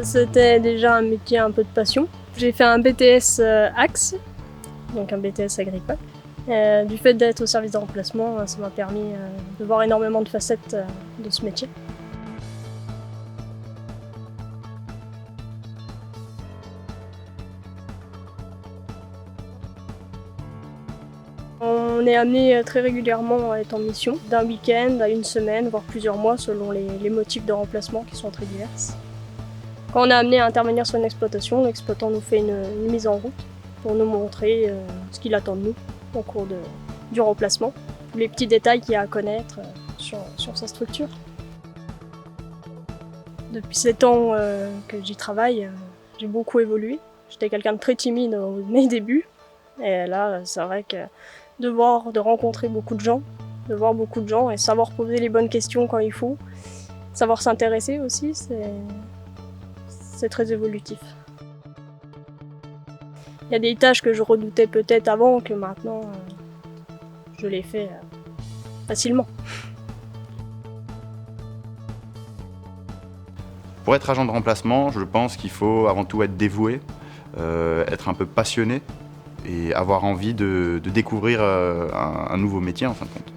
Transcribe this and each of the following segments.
C'était déjà un métier un peu de passion. J'ai fait un BTS Axe, donc un BTS agricole. Du fait d'être au service de remplacement, ça m'a permis de voir énormément de facettes de ce métier. On est amené très régulièrement à être en mission, d'un week-end à une semaine, voire plusieurs mois selon les motifs de remplacement qui sont très divers. Quand on est amené à intervenir sur une exploitation, l'exploitant nous fait une mise en route pour nous montrer ce qu'il attend de nous au cours du remplacement, tous les petits détails qu'il y a à connaître sur sa structure. Depuis 7 ans que j'y travaille, j'ai beaucoup évolué. J'étais quelqu'un de très timide au mes débuts, et là c'est vrai que de rencontrer beaucoup de gens, de voir beaucoup de gens et savoir poser les bonnes questions quand il faut, savoir s'intéresser aussi, c'est très évolutif. Il y a des tâches que je redoutais peut-être avant que maintenant je les fais facilement. Pour être agent de remplacement, je pense qu'il faut avant tout être dévoué, être un peu passionné et avoir envie de découvrir un nouveau métier en fin de compte.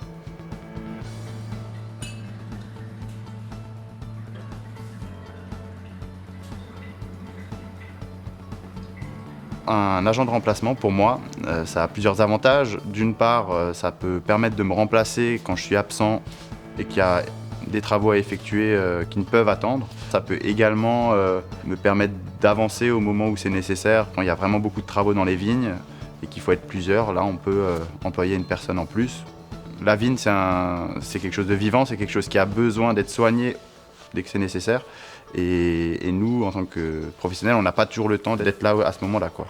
Un agent de remplacement, pour moi, ça a plusieurs avantages. D'une part, ça peut permettre de me remplacer quand je suis absent et qu'il y a des travaux à effectuer qui ne peuvent attendre. Ça peut également me permettre d'avancer au moment où c'est nécessaire, quand il y a vraiment beaucoup de travaux dans les vignes et qu'il faut être plusieurs. Là, on peut employer une personne en plus. La vigne, c'est quelque chose de vivant, c'est quelque chose qui a besoin d'être soigné dès que c'est nécessaire. Et nous, en tant que professionnels, on n'a pas toujours le temps d'être là à ce moment-là, quoi.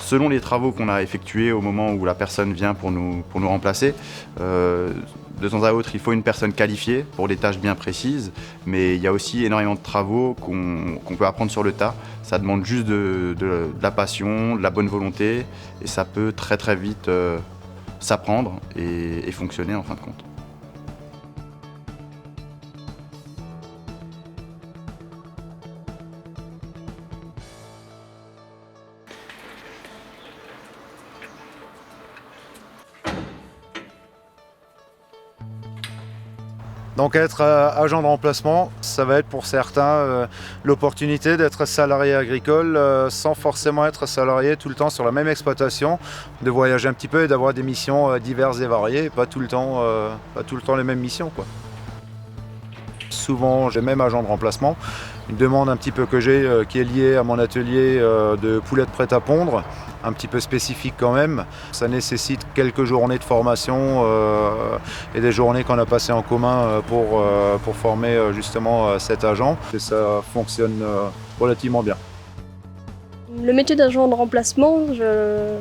Selon les travaux qu'on a effectués au moment où la personne vient pour nous remplacer, de temps à autre, il faut une personne qualifiée pour des tâches bien précises, mais il y a aussi énormément de travaux qu'on peut apprendre sur le tas. Ça demande juste de la passion, de la bonne volonté, et ça peut très très vite s'apprendre et fonctionner en fin de compte. Donc être agent de remplacement, ça va être pour certains l'opportunité d'être salarié agricole sans forcément être salarié tout le temps sur la même exploitation, de voyager un petit peu et d'avoir des missions diverses et variées, et pas tout le temps les mêmes missions, quoi. Souvent j'ai même agent de remplacement, une demande un petit peu que j'ai qui est liée à mon atelier de poulettes prêtes à pondre, un petit peu spécifique quand même. Ça nécessite quelques journées de formation et des journées qu'on a passées en commun pour former justement cet agent. Et ça fonctionne relativement bien. Le métier d'agent de remplacement,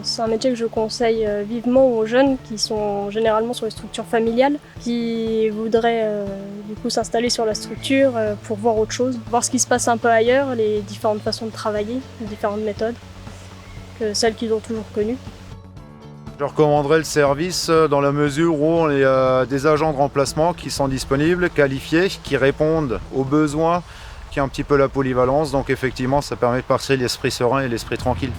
c'est un métier que je conseille vivement aux jeunes qui sont généralement sur les structures familiales, qui voudraient du coup s'installer sur la structure pour voir autre chose, voir ce qui se passe un peu ailleurs, les différentes façons de travailler, les différentes méthodes, que celles qu'ils ont toujours connues. Je recommanderais le service dans la mesure où on est des agents de remplacement qui sont disponibles, qualifiés, qui répondent aux besoins, qui ont un petit peu la polyvalence, donc effectivement ça permet de passer l'esprit serein et l'esprit tranquille.